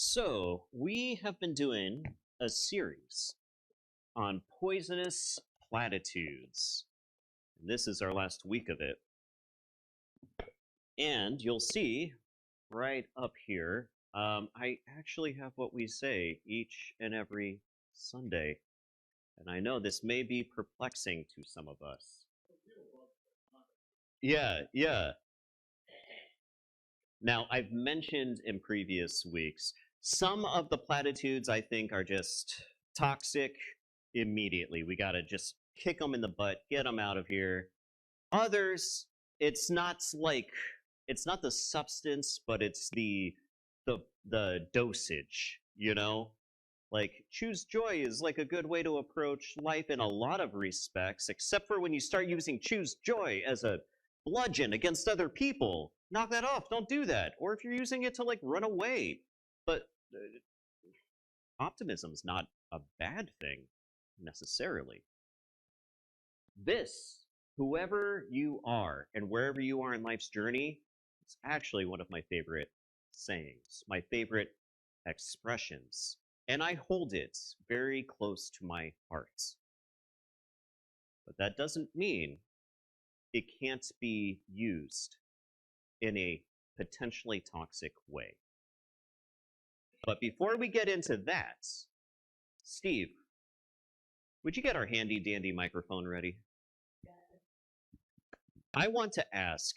So, we have been doing a series on poisonous platitudes. This is our last week of it. And you'll see right up here, I actually have what we say each and every Sunday. And I know this may be perplexing to some of us. Yeah. Now, I've mentioned in previous weeks, some of the platitudes I think are just toxic immediately. We gotta just kick them in the butt, get them out of here. Others, it's not the substance, but it's the dosage, you know? Like, choose joy is like a good way to approach life in a lot of respects, except for when you start using choose joy as a bludgeon against other people. Knock that off, don't do that. Or if you're using it to like run away. But optimism's not a bad thing, necessarily. This, whoever you are and wherever you are in life's journey, is actually one of my favorite sayings, my favorite expressions. And I hold it very close to my heart. But that doesn't mean it can't be used in a potentially toxic way. But before we get into that, Steve, would you get our handy dandy microphone ready? I want to ask,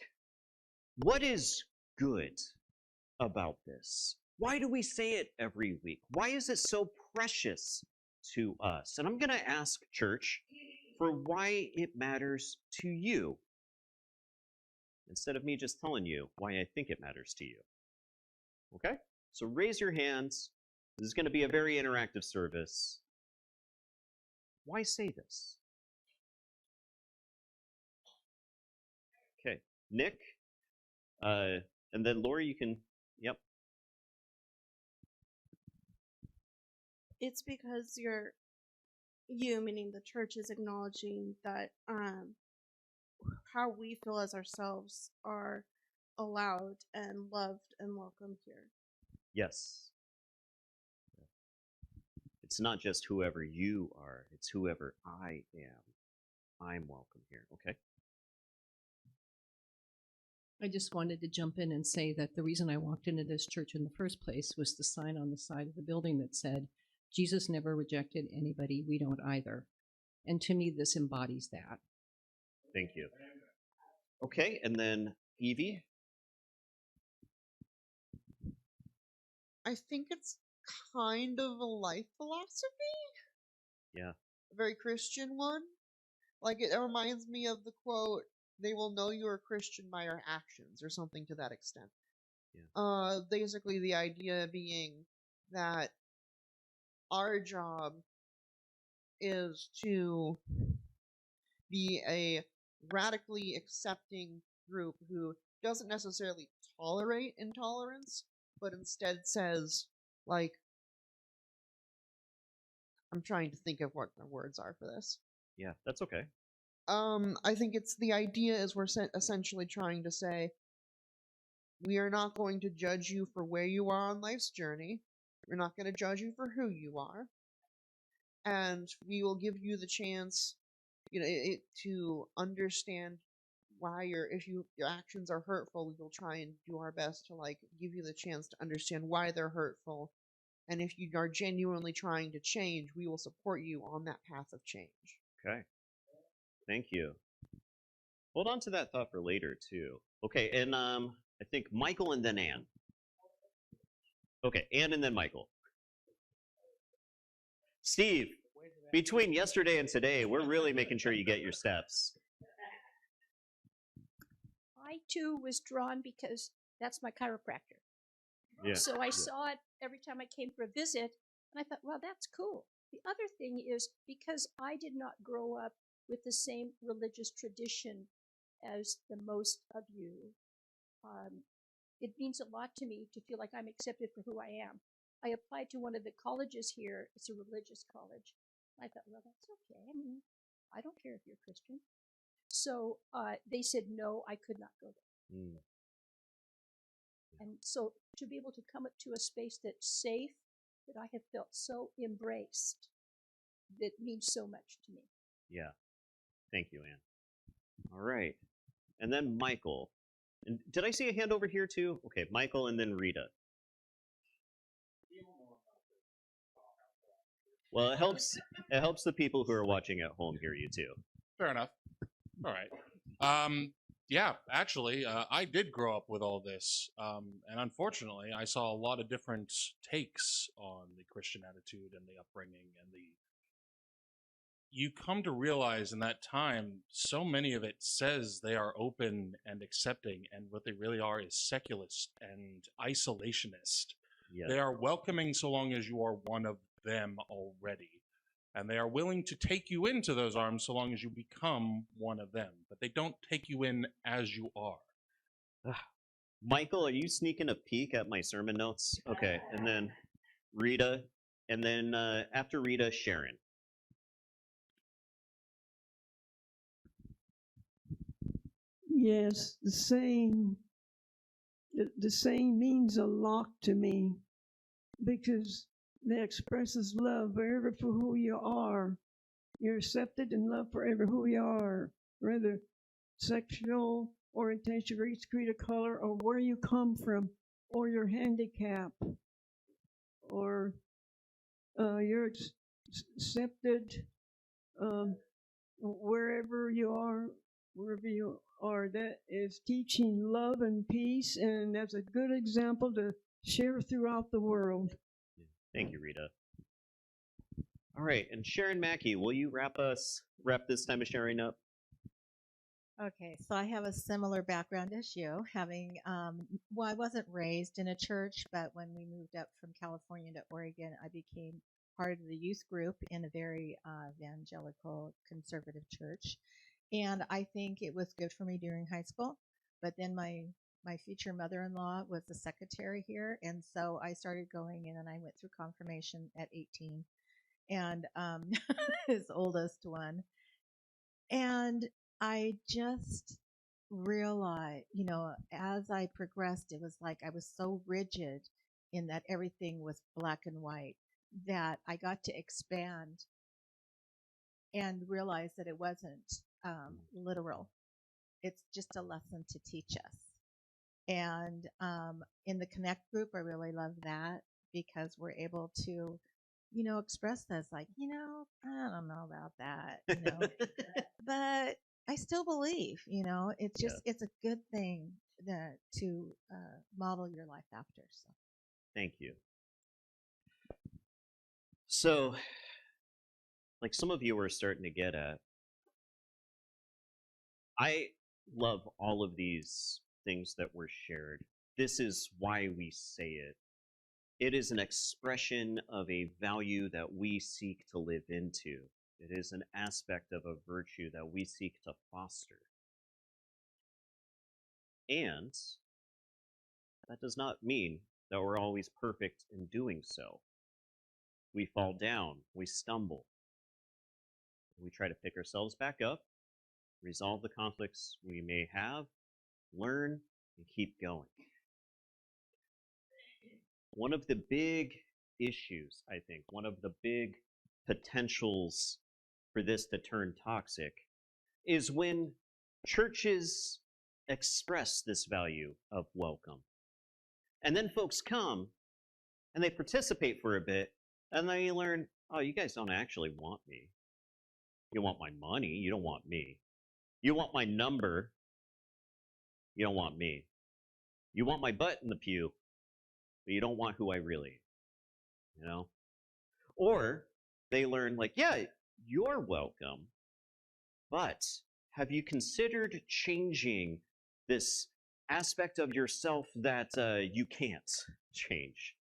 what is good about this? Why do we say it every week? Why is it so precious to us? And I'm going to ask, church, for why it matters to you, instead of me just telling you why I think it matters to you. Okay? So raise your hands. This is going to be a very interactive service. Why say this? Okay, Nick, and then Lori, you can, yep. It's because you, meaning the church, is acknowledging that how we feel as ourselves are allowed and loved and welcome here. Yes. It's not just whoever you are, it's whoever I am. I'm welcome here, okay? I just wanted to jump in and say that the reason I walked into this church in the first place was the sign on the side of the building that said, Jesus never rejected anybody, we don't either. And to me, this embodies that. Thank you. Okay, and then Evie? I think it's kind of a life philosophy. Yeah. A very Christian one. Like, it reminds me of the quote, "They will know you are Christian by your actions," or something to that extent. Yeah. Basically the idea being that our job is to be a radically accepting group who doesn't necessarily tolerate intolerance, but instead says, like, I'm trying to think of what the words are for this. Yeah, that's okay. I think it's the idea is we're essentially trying to say, we are not going to judge you for where you are on life's journey. We're not going to judge you for who you are. And we will give you the chance, to understand why if your actions are hurtful, we will try and do our best to give you the chance to understand why they're hurtful. And if you are genuinely trying to change, we will support you on that path of change. Okay. Thank you. Hold on to that thought for later, too. Okay, and I think Michael and then Anne. Okay, Anne and then Michael. Steve, between yesterday and today, we're really making sure you get your steps. I, too, was drawn because that's my chiropractor. Yeah. So I saw it every time I came for a visit, and I thought, well, that's cool. The other thing is, because I did not grow up with the same religious tradition as the most of you, it means a lot to me to feel like I'm accepted for who I am. I applied to one of the colleges here. It's a religious college. I thought, well, that's okay. I mean, I don't care if you're Christian. So they said, no, I could not go there. And so to be able to come up to a space that's safe, that I have felt so embraced, that means so much to me. Yeah. Thank you, Anne. All right. And then Michael. And did I see a hand over here too? Okay, Michael and then Rita. Well, it helps the people who are watching at home hear you too. Fair enough. All right. Yeah, actually, I did grow up with all this. And unfortunately, I saw a lot of different takes on the Christian attitude and the upbringing and you come to realize in that time, so many of it says they are open and accepting, and what they really are is secularist and isolationist. Yeah. They are welcoming so long as you are one of them already. And they are willing to take you into those arms so long as you become one of them. But they don't take you in as you are. Michael, are you sneaking a peek at my sermon notes? Okay, and then Rita, and then after Rita, Sharon. Yes, the saying means a lot to me because that expresses love forever for who you are. You're accepted and loved forever who you are, whether sexual orientation, race, creed, or color, or where you come from, or your handicap, or you're accepted wherever you are. That is teaching love and peace, and that's a good example to share throughout the world. Thank you, Rita. All right, and Sharon Mackey, will you wrap this time of sharing up? Okay, so I have a similar background as you, having, well, I wasn't raised in a church, but when we moved up from California to Oregon, I became part of the youth group in a very evangelical conservative church. And I think it was good for me during high school. But then my future mother-in-law was the secretary here. And so I started going in and I went through confirmation at 18 and his oldest one. And I just realized, as I progressed, it was like I was so rigid in that everything was black and white that I got to expand and realize that it wasn't literal. It's just a lesson to teach us. And in the Connect group, I really love that because we're able to, express this like, I don't know about that, but I still believe, it's just, it's a good thing to model your life after. So. Thank you. So, like some of you are starting to get at, I love all of these things that were shared. This is why we say it. It is an expression of a value that we seek to live into. It is an aspect of a virtue that we seek to foster. And that does not mean that we're always perfect in doing so. We fall down, we stumble. We try to pick ourselves back up, resolve the conflicts we may have, learn, and keep going. One of the big issues, I think, one of the big potentials for this to turn toxic is when churches express this value of welcome. And then folks come and they participate for a bit, and then you learn, oh, you guys don't actually want me. You want my money, you don't want me. You want my number, you don't want me. You want my butt in the pew, but you don't want who I really am, Or they learn like, yeah, you're welcome, but have you considered changing this aspect of yourself that you can't change?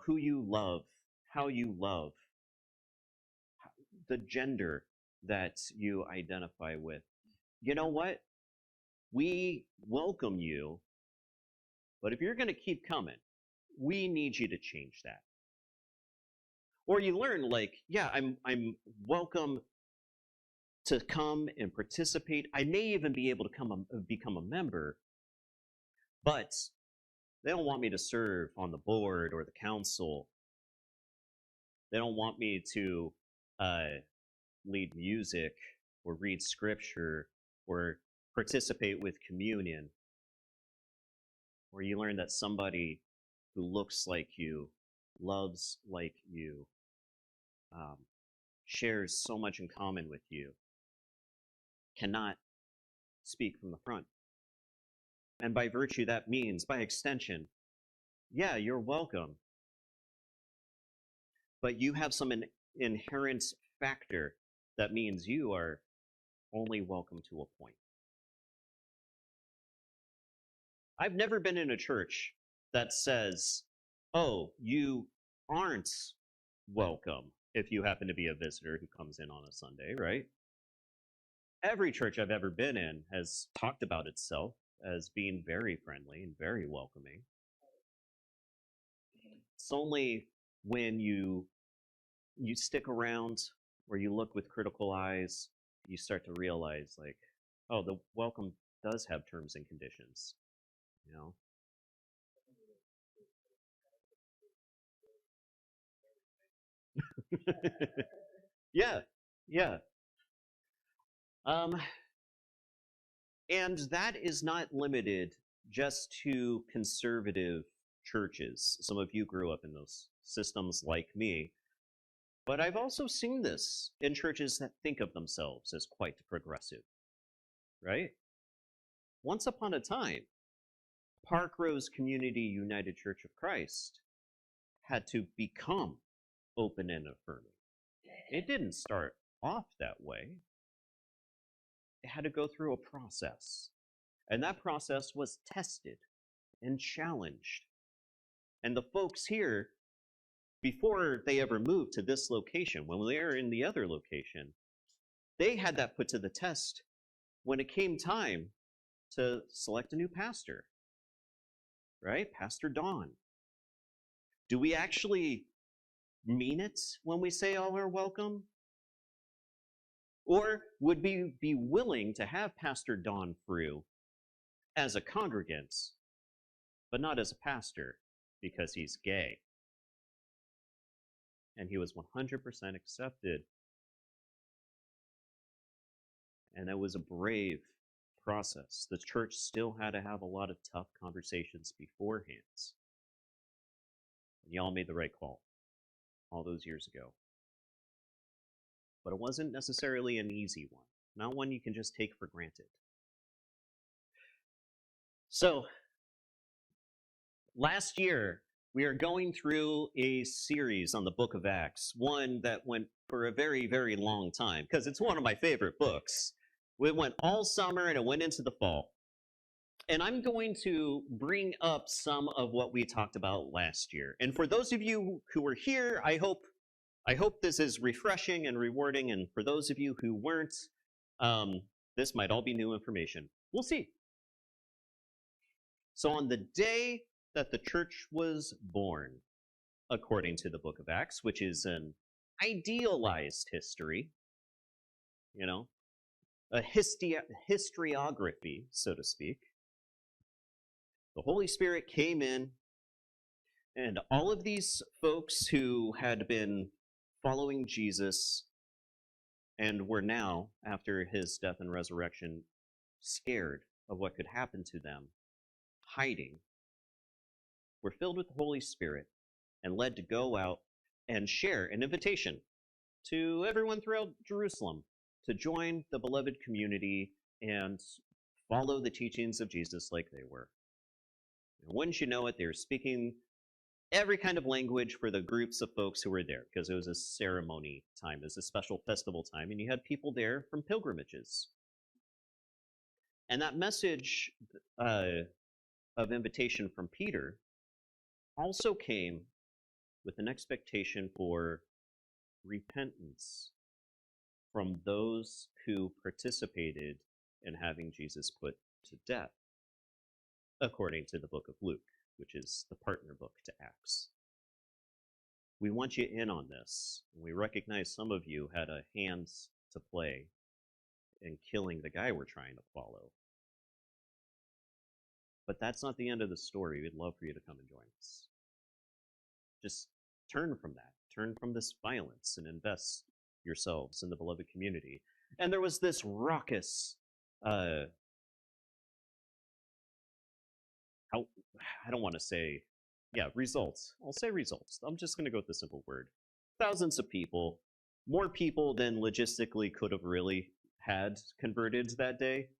Who you love, how you love, the gender that you identify with. You know what? We welcome you, but if you're going to keep coming, we need you to change that. Or you learn like, yeah, I'm welcome to come and participate. I may even be able to become a member, But they don't want me to serve on the board or the council. They don't want me to lead music or read scripture or participate with communion. Where you learn that somebody who looks like you, loves like you, shares so much in common with you, cannot speak from the front. And by virtue, that means, by extension, yeah, you're welcome. But you have some inherent factor that means you are only welcome to a point. I've never been in a church that says, oh, you aren't welcome if you happen to be a visitor who comes in on a Sunday, right? Every church I've ever been in has talked about itself as being very friendly and very welcoming. It's only when you stick around or you look with critical eyes, you start to realize, like, oh, the welcome does have terms and conditions, you know? Yeah, yeah. And that is not limited just to conservative churches. Some of you grew up in those systems like me. But I've also seen this in churches that think of themselves as quite progressive, right? Once upon a time, Park Rose Community United Church of Christ had to become open and affirming. It didn't start off that way. It had to go through a process. And that process was tested and challenged. And the folks here, before they ever moved to this location, when they were in the other location, they had that put to the test when it came time to select a new pastor, right? Pastor Don. Do we actually mean it when we say all are welcome? Or would we be willing to have Pastor Don Frew as a congregant, but not as a pastor because he's gay? And he was 100% accepted. And it was a brave process. The church still had to have a lot of tough conversations beforehand. And y'all made the right call all those years ago. But it wasn't necessarily an easy one, not one you can just take for granted. So, last year, we are going through a series on the book of Acts, one that went for a very, very long time, because it's one of my favorite books. It went all summer and it went into the fall. And I'm going to bring up some of what we talked about last year. And for those of you who were here, I hope this is refreshing and rewarding. And for those of you who weren't, this might all be new information. We'll see. So on the day that the church was born, according to the book of Acts, which is an idealized history, you know, a historiography, so to speak, the Holy Spirit came in, and all of these folks who had been following Jesus and were now, after his death and resurrection, scared of what could happen to them, hiding, were filled with the Holy Spirit and led to go out and share an invitation to everyone throughout Jerusalem to join the beloved community and follow the teachings of Jesus like they were. And wouldn't you know it, they were speaking every kind of language for the groups of folks who were there, because it was a ceremony time, it was a special festival time, and you had people there from pilgrimages. And that message of invitation from Peter also came with an expectation for repentance from those who participated in having Jesus put to death, according to the book of Luke, which is the partner book to Acts. We want you in on this. We recognize some of you had a hand to play in killing the guy we're trying to follow. But that's not the end of the story. We'd love for you to come and join us. Just turn from that. Turn from this violence and invest yourselves in the beloved community. And there was this raucous, I don't want to say, results. I'll say results. I'm just going to go with the simple word. Thousands of people, more people than logistically could have really had converted that day,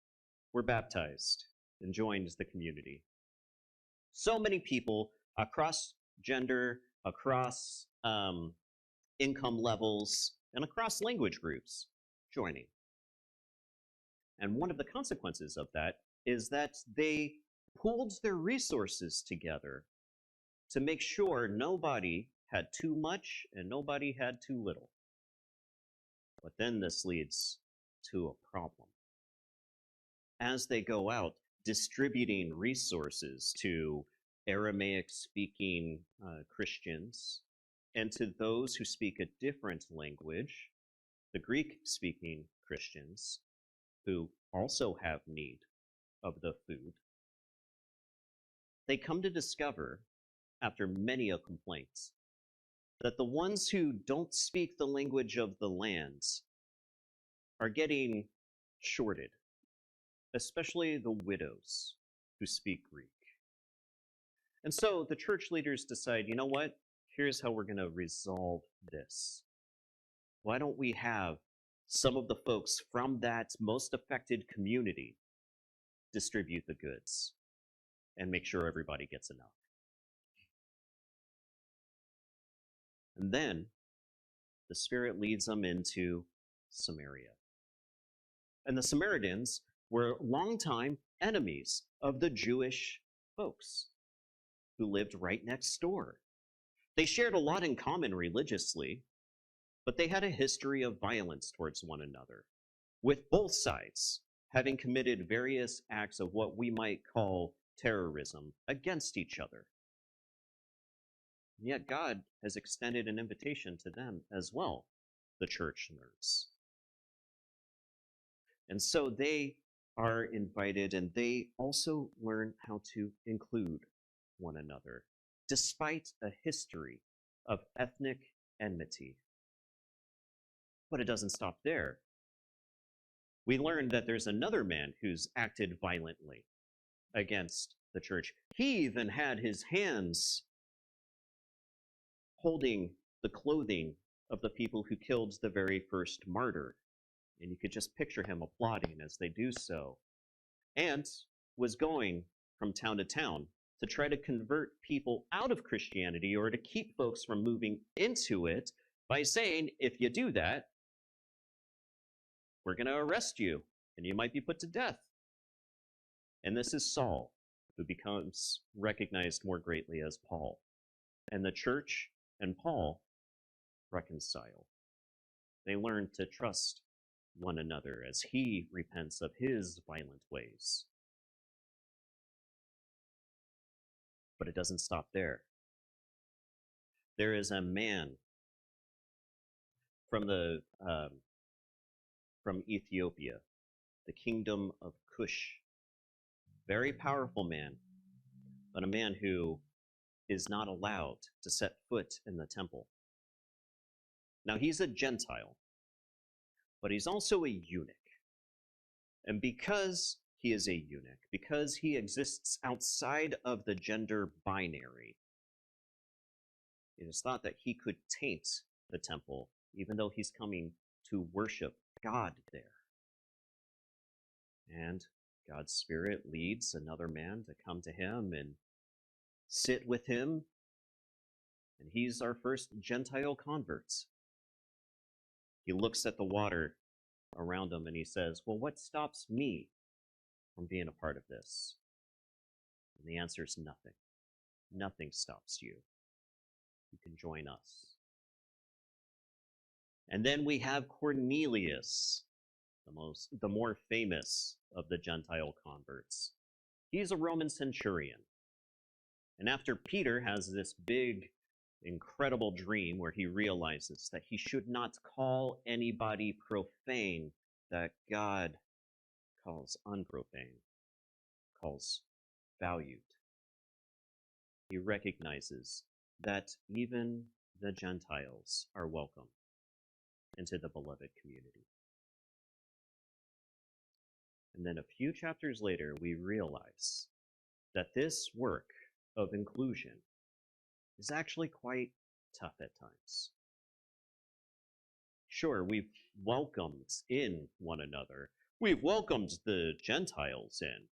were baptized and joined the community. So many people across gender, across income levels, and across language groups joining. And one of the consequences of that is that they pooled their resources together to make sure nobody had too much and nobody had too little. But then this leads to a problem. As they go out distributing resources to Aramaic-speaking Christians and to those who speak a different language, the Greek-speaking Christians, who also have need of the food, they come to discover, after many a complaint, that the ones who don't speak the language of the land are getting shorted, especially the widows who speak Greek. And so the church leaders decide, you know what? Here's how we're going to resolve this. Why don't we have some of the folks from that most affected community distribute the goods and make sure everybody gets enough? And then the Spirit leads them into Samaria. And the Samaritans were longtime enemies of the Jewish folks who lived right next door. They shared a lot in common religiously, but they had a history of violence towards one another, with both sides having committed various acts of what we might call terrorism against each other. And yet God has extended an invitation to them as well, the church learns. And so they are invited, and they also learn how to include one another, despite a history of ethnic enmity. But it doesn't stop there. We learn that there's another man who's acted violently against the church. He even had his hands holding the clothing of the people who killed the very first martyr. And you could just picture him applauding as they do so. And was going from town to town to try to convert people out of Christianity or to keep folks from moving into it by saying, if you do that, we're going to arrest you and you might be put to death. And this is Saul, who becomes recognized more greatly as Paul. And the church and Paul reconcile. They learn to trust one another as he repents of his violent ways. But it doesn't stop there. There is a man from Ethiopia, the kingdom of Cush. Very powerful man, but a man who is not allowed to set foot in the temple. Now he's a Gentile, but he's also a eunuch. And because he is a eunuch, because he exists outside of the gender binary, it is thought that he could taint the temple, even though he's coming to worship God there. And God's Spirit leads another man to come to him and sit with him, and he's our first Gentile convert. He looks at the water around him and he says, well, what stops me from being a part of this? And the answer is nothing. Nothing stops you. You can join us. And then we have Cornelius, the more famous of the Gentile converts. He's a Roman centurion. And after Peter has this big, incredible dream where he realizes that he should not call anybody profane that God calls unprofane, calls valued. He recognizes that even the Gentiles are welcome into the beloved community. And then a few chapters later, we realize that this work of inclusion is actually quite tough at times. Sure, we've welcomed in one another. We've welcomed the Gentiles in.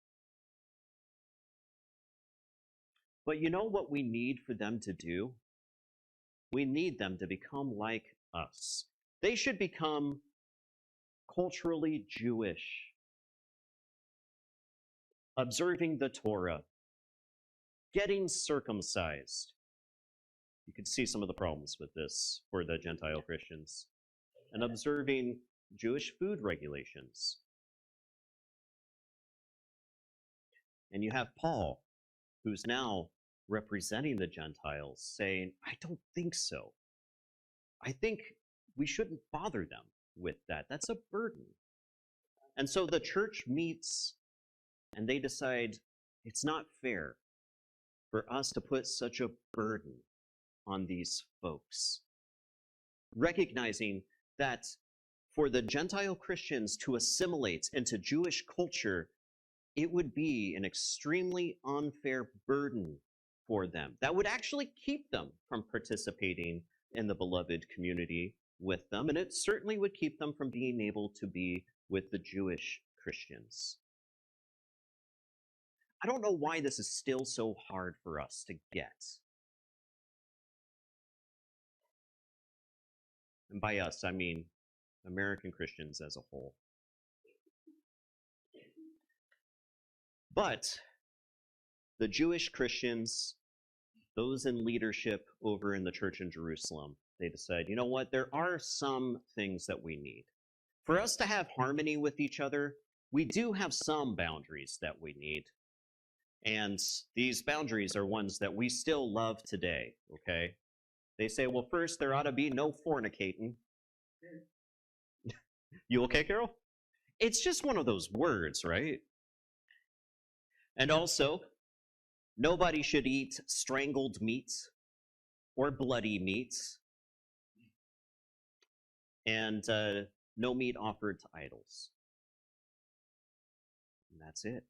But you know what we need for them to do? We need them to become like us. They should become culturally Jewish, observing the Torah, getting circumcised. You could see some of the problems with this for the Gentile Christians, and observing Jewish food regulations. And you have Paul, who's now representing the Gentiles, saying, I don't think so. I think we shouldn't bother them with that. That's a burden. And so the church meets and they decide it's not fair for us to put such a burden on these folks. Recognizing that for the Gentile Christians to assimilate into Jewish culture, it would be an extremely unfair burden for them. That would actually keep them from participating in the beloved community with them, and it certainly would keep them from being able to be with the Jewish Christians. I don't know why this is still so hard for us to get. And by us, I mean American Christians as a whole. But the Jewish Christians, those in leadership over in the church in Jerusalem, they decide, you know what, there are some things that we need. For us to have harmony with each other, we do have some boundaries that we need. And these boundaries are ones that we still love today, okay? They say, well, first, there ought to be no fornicating. You okay, Carol? It's just one of those words, right? And also, nobody should eat strangled meat or bloody meat. And no meat offered to idols. And that's it.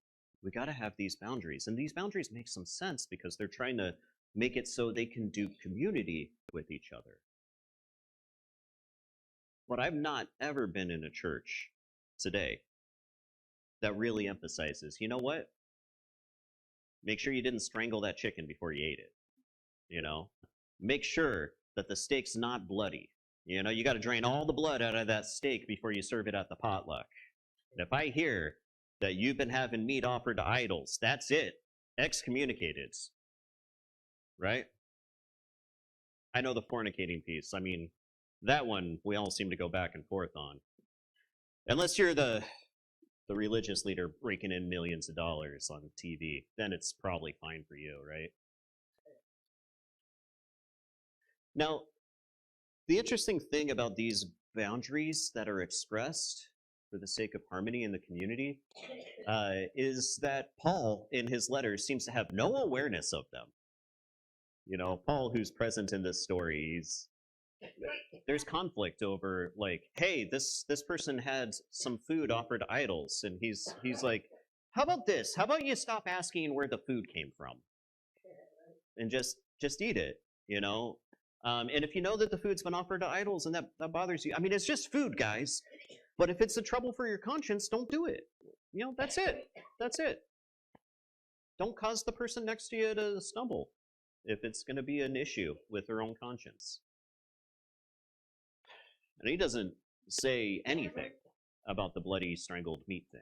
We got to have these boundaries. And these boundaries make some sense because they're trying to make it so they can do community with each other. But I've not ever been in a church today that really emphasizes, you know what? Make sure you didn't strangle that chicken before you ate it. You know? Make sure that the steak's not bloody. You know, you got to drain all the blood out of that steak before you serve it at the potluck. And if I hear that you've been having meat offered to idols, that's it. Excommunicated. Right? I know the fornicating piece. I mean, that one we all seem to go back and forth on. Unless you're the religious leader breaking in millions of dollars on TV, then it's probably fine for you, right? Now, the interesting thing about these boundaries that are expressed for the sake of harmony in the community is that Paul, in his letters, seems to have no awareness of them. You know, Paul, who's present in this story, there's conflict over, like, hey, this person had some food offered to idols, and he's like, how about this? How about you stop asking where the food came from, and just eat it, you know? And if you know that the food's been offered to idols and that bothers you, I mean, it's just food, guys. But if it's a trouble for your conscience, don't do it. You know, that's it. That's it. Don't cause the person next to you to stumble if it's going to be an issue with their own conscience. And he doesn't say anything about the bloody strangled meat thing.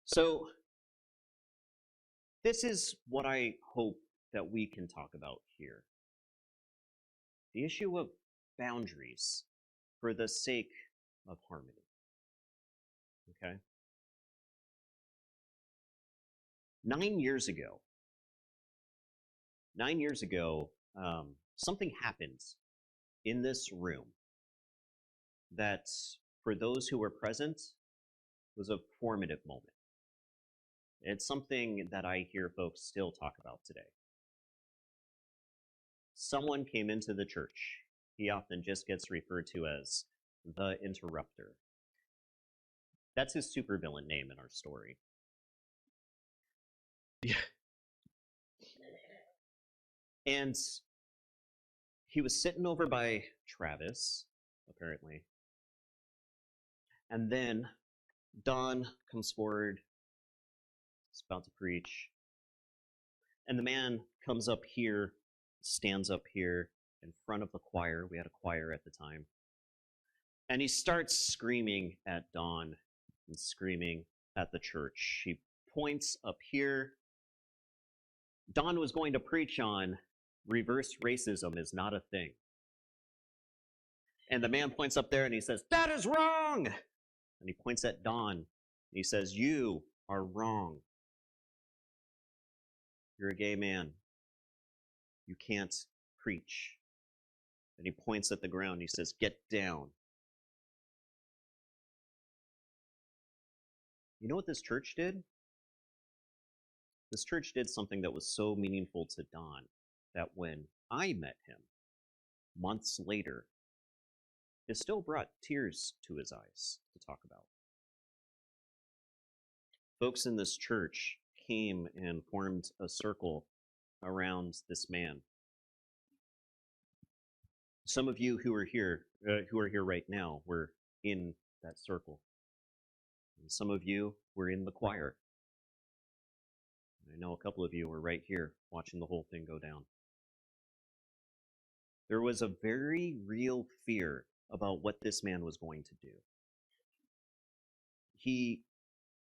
So this is what I hope that we can talk about here. The issue of boundaries for the sake of harmony. Okay? 9 years ago, something happened in this room that, for those who were present, was a formative moment. It's something that I hear folks still talk about today. Someone came into the church. He often just gets referred to as the interrupter. That's his supervillain name in our story. Yeah. And he was sitting over by Travis, apparently. And then Don comes forward. He's about to preach. And the man comes up here, stands up here in front of the choir. We had a choir at the time. And he starts screaming at Don and screaming at the church. He points up here. Don was going to preach on reverse racism is not a thing. And the man points up there and he says, "That is wrong!" And he points at Don and he says, "You are wrong. You're a gay man. You can't preach." And he points at the ground. He says, "Get down." You know what this church did? This church did something that was so meaningful to Don that when I met him months later, it still brought tears to his eyes to talk about. Folks in this church came and formed a circle around this man. Some of you who are here right now, were in that circle. And some of you were in the choir. I know a couple of you were right here watching the whole thing go down. There was a very real fear about what this man was going to do. He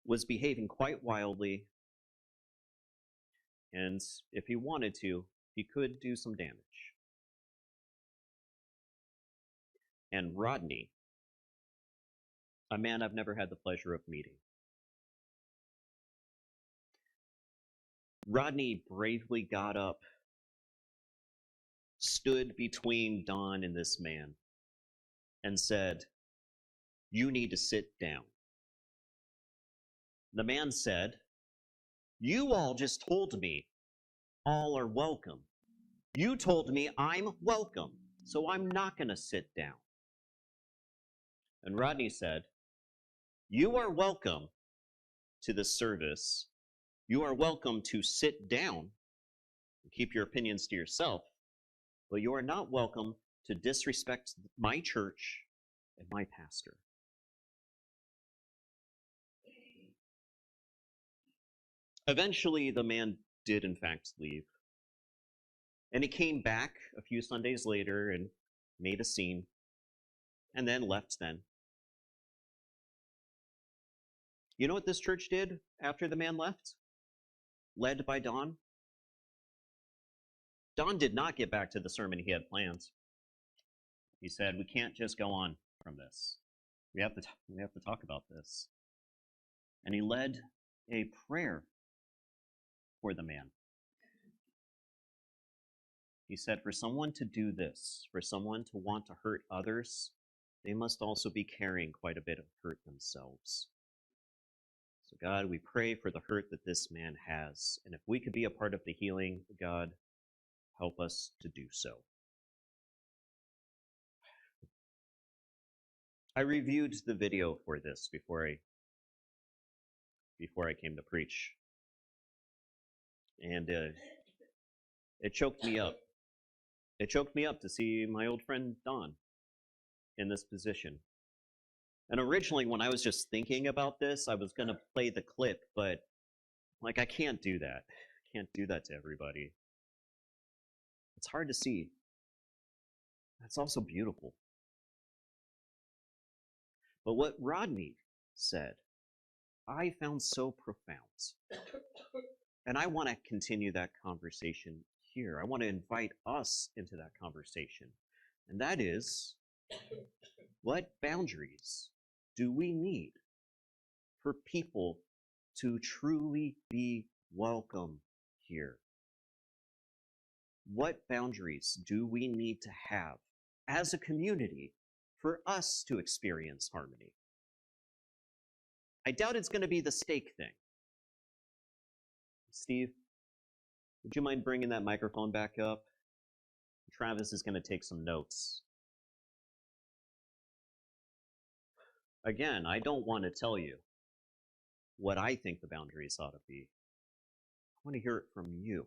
was behaving quite wildly, and if he wanted to, he could do some damage. And Rodney, a man I've never had the pleasure of meeting, Rodney bravely got up, stood between Don and this man, and said, "You need to sit down." The man said, "You all just told me all are welcome. You told me I'm welcome, so I'm not going to sit down." And Rodney said, "You are welcome to this service. You are welcome to sit down and keep your opinions to yourself, but you are not welcome to disrespect my church and my pastor." Eventually, the man did in fact leave. And he came back a few Sundays later and made a scene, and then left then. You know what this church did after the man left? Led by Don? Don did not get back to the sermon he had planned. He said, "We can't just go on from this. We have to talk about this." And he led a prayer for the man. He said, for someone to do this, for someone to want to hurt others, they must also be carrying quite a bit of hurt themselves. So God, we pray for the hurt that this man has. And if we could be a part of the healing, God, help us to do so. I reviewed the video for this before I came to preach. And it choked me up. It choked me up to see my old friend Don in this position. And originally, when I was just thinking about this, I was going to play the clip, but I can't do that. I can't do that to everybody. It's hard to see. It's also beautiful. But what Rodney said, I found so profound. And I want to continue that conversation here. I want to invite us into that conversation. And that is, what boundaries do we need for people to truly be welcome here? What boundaries do we need to have as a community for us to experience harmony? I doubt it's going to be the steak thing. Steve, would you mind bringing that microphone back up? Travis is going to take some notes. Again, I don't want to tell you what I think the boundaries ought to be. I want to hear it from you.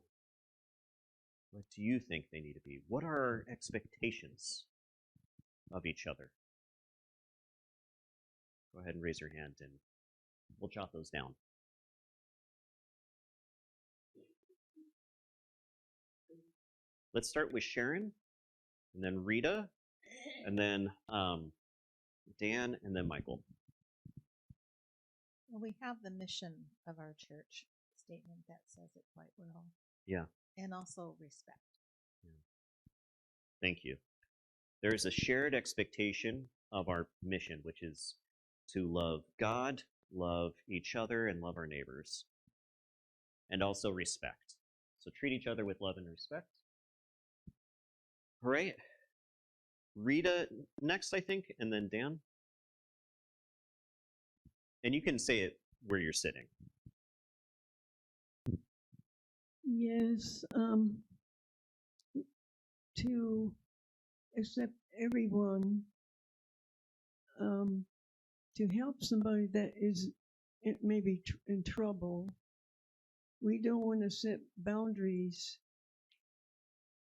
What do you think they need to be? What are our expectations of each other? Go ahead and raise your hand and we'll jot those down. Let's start with Sharon, and then Rita, and then Dan, and then Michael. Well, we have the mission of our church statement that says it quite well. Yeah. And also respect. Yeah. Thank you. There is a shared expectation of our mission, which is to love God, love each other, and love our neighbors. And also respect. So treat each other with love and respect. All right. Rita next, I think, and then Dan. And you can say it where you're sitting. Yes, to accept everyone, to help somebody that is maybe in trouble. We don't want to set boundaries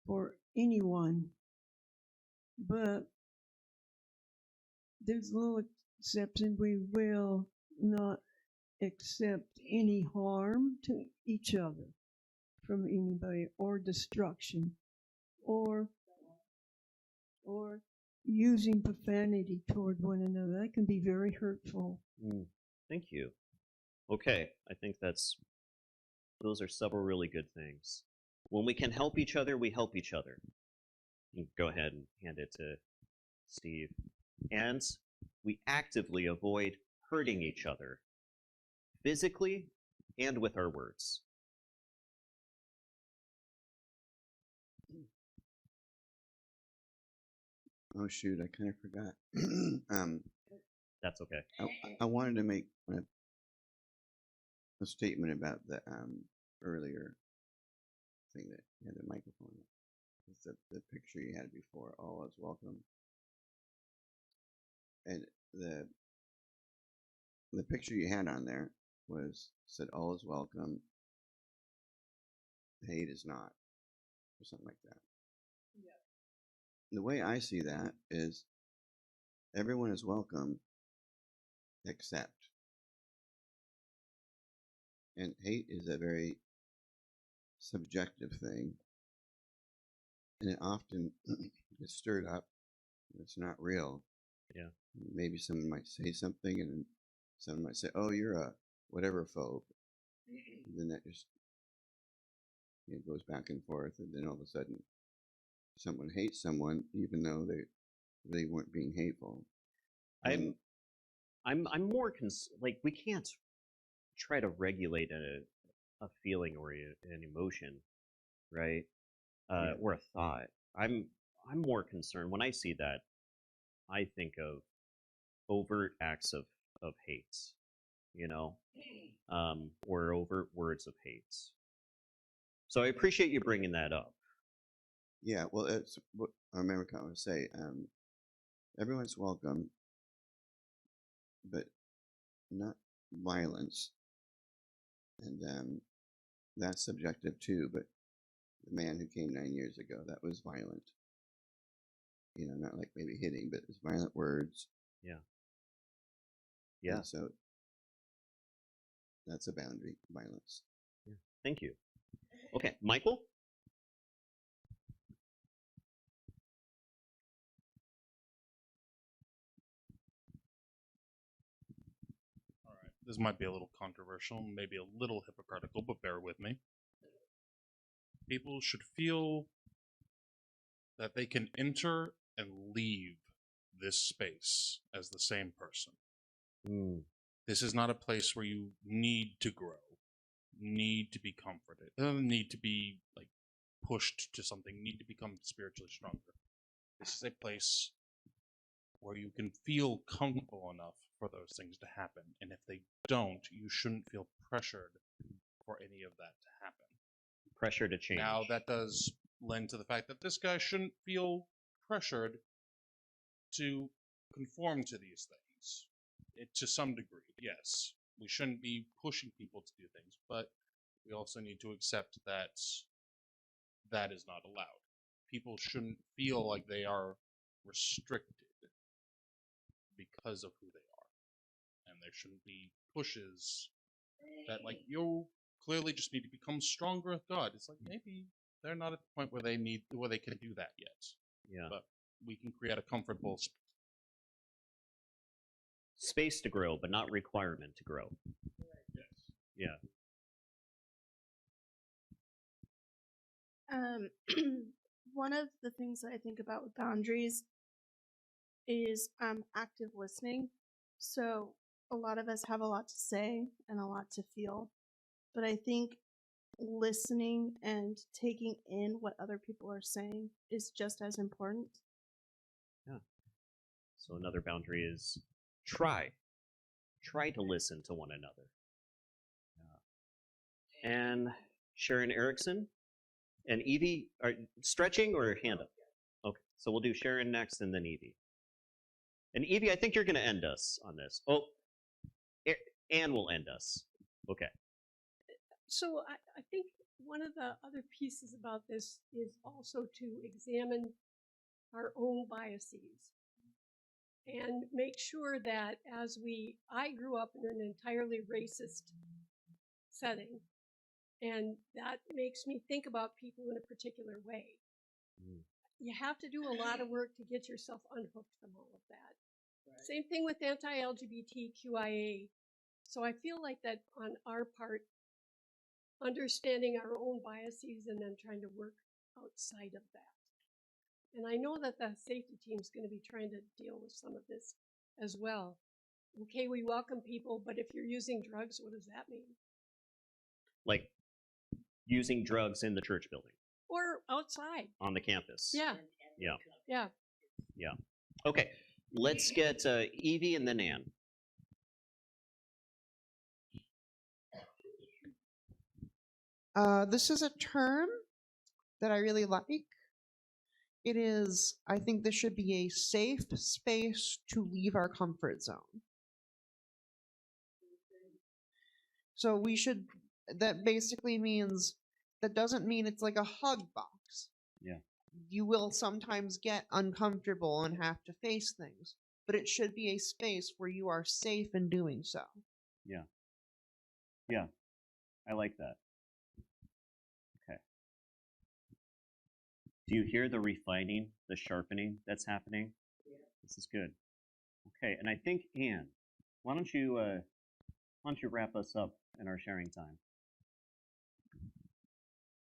for anyone, but there's a little exception. We will not accept any harm to each other from anybody, or destruction, or using profanity toward one another. That can be very hurtful. Thank you. Okay, I think those are several really good things. When we can help each other, we help each other. You can go ahead and hand it to Steve. And we actively avoid hurting each other, physically and with our words. Oh shoot, I kind of forgot. That's okay. I wanted to make a statement about the earlier thing that you had the microphone. It's the picture you had before, all is welcome. And the picture you had on there said all is welcome, hate is not, or something like that. Yeah. The way I see that is everyone is welcome except. And hate is a very subjective thing. And it often gets stirred up. It's not real. Yeah. Maybe someone might say something and someone might say, oh, you're a whatever phobe. And then that just goes back and forth. And then all of a sudden someone hates someone even though they weren't being hateful. I'm more like, we can't try to regulate a feeling or an emotion, right? Yeah. Or a thought. I'm more concerned when I see that. I think of overt acts of hate, or overt words of hate. So I appreciate you bringing that up. Yeah, well, it's what I remember kind of say. Everyone's welcome, but not violence. And that's subjective too. But the man who came 9 years ago, that was violent. Not like maybe hitting, but it's violent words. Yeah. Yeah. And so that's a boundary, violence. Yeah. Thank you. Okay, Michael? All right. This might be a little controversial, maybe a little hypocritical, but bear with me. People should feel that they can enter and leave this space as the same person. This is not a place where you need to grow, need to be comforted, need to be like pushed to something, need to become spiritually stronger. This is a place where you can feel comfortable enough for those things to happen. And if they don't, you shouldn't feel pressured for any of that to happen. Pressure to change. Now, that does lend to the fact that this guy shouldn't feel pressured to conform to these things. To some degree, yes. We shouldn't be pushing people to do things, but we also need to accept that that is not allowed. People shouldn't feel like they are restricted because of who they are. And there shouldn't be pushes that, like, you clearly just need to become stronger with God. It's like, maybe they're not at the point where they can do that yet. Yeah. But we can create a comfortable space to grow, but not requirement to grow. Yes. Yeah. One of the things that I think about with boundaries is active listening. So a lot of us have a lot to say and a lot to feel, but I think listening and taking in what other people are saying is just as important. Yeah. So another boundary is try to listen to one another. And Sharon Erickson and Evie, are stretching or hand up? Okay, so we'll do Sharon next and then Evie. And Evie, I think you're going to end us on this. Oh, Anne will end us. Okay. So I think one of the other pieces about this is also to examine our own biases and make sure that I grew up in an entirely racist setting, and that makes me think about people in a particular way. You have to do a lot of work to get yourself unhooked from all of that. Right. Same thing with anti-LGBTQIA. So I feel like that on our part, understanding our own biases and then trying to work outside of that. And I know that the safety team is going to be trying to deal with some of this as well. Okay, we welcome people, but if you're using drugs, what does that mean? Like using drugs in the church building. Or outside. On the campus. Yeah. Yeah. Yeah. Yeah. Okay, let's get Evie and then Anne. This is a term that I really like. It is, I think this should be a safe space to leave our comfort zone. So we should, that basically means, that doesn't mean it's like a hug box. Yeah. You will sometimes get uncomfortable and have to face things, but it should be a space where you are safe in doing so. Yeah. Yeah. I like that. Okay. Do you hear the refining, the sharpening that's happening? Yeah. This is good. Okay, and I think Anne, why don't you wrap us up in our sharing time?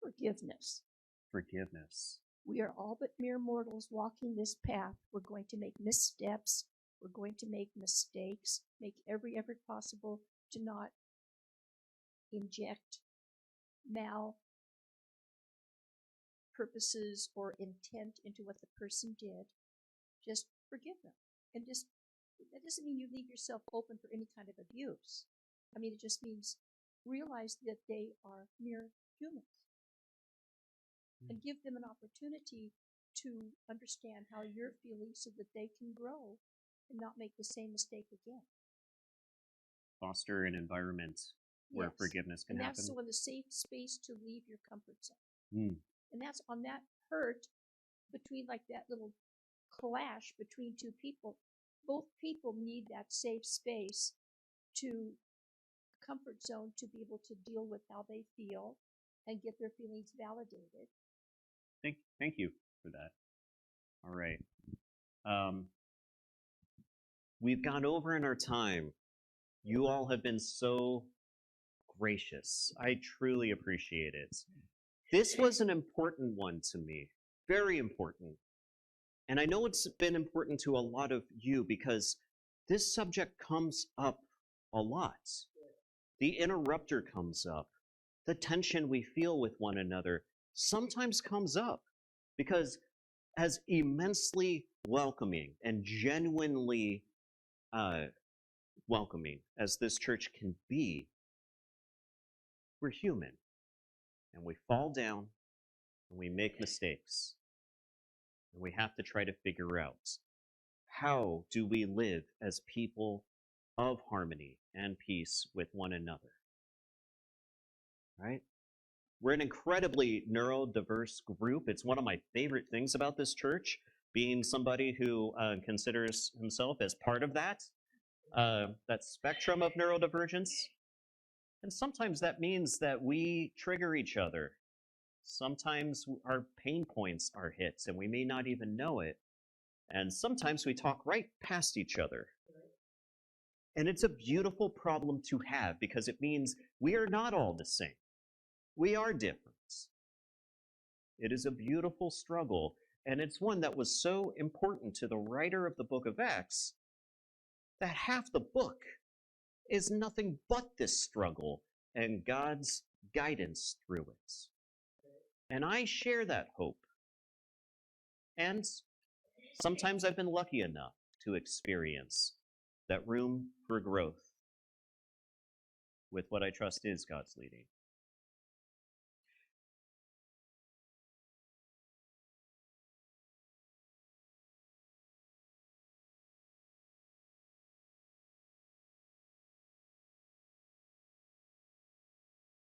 Forgiveness. Forgiveness. We are all but mere mortals walking this path. We're going to make missteps. We're going to make mistakes, make every effort possible to not inject purposes or intent into what the person did. Just forgive them. And just, that doesn't mean you leave yourself open for any kind of abuse. I mean, it just means realize that they are mere humans. And give them an opportunity to understand how you're feeling so that they can grow and not make the same mistake again. Foster an environment where forgiveness can happen. And that's so in the safe space to leave your comfort zone. And that's on that hurt between, like that little clash between two people. Both people need that safe space to comfort zone to be able to deal with how they feel and get their feelings validated. Thank you for that. All right. We've gone over in our time. You all have been so gracious. I truly appreciate it. This was an important one to me, very important. And I know it's been important to a lot of you because this subject comes up a lot. The interrupter comes up. The tension we feel with one another sometimes comes up because as immensely welcoming and genuinely welcoming as this church can be, we're human. And we fall down and we make mistakes. And we have to try to figure out, how do we live as people of harmony and peace with one another? Right? We're an incredibly neurodiverse group. It's one of my favorite things about this church, being somebody who considers himself as part of that spectrum of neurodivergence. And sometimes that means that we trigger each other. Sometimes our pain points are hit and we may not even know it. And sometimes we talk right past each other. And it's a beautiful problem to have because it means we are not all the same. We are different. It is a beautiful struggle, and it's one that was so important to the writer of the book of Acts that half the book is nothing but this struggle and God's guidance through it. And I share that hope. And sometimes I've been lucky enough to experience that room for growth with what I trust is God's leading.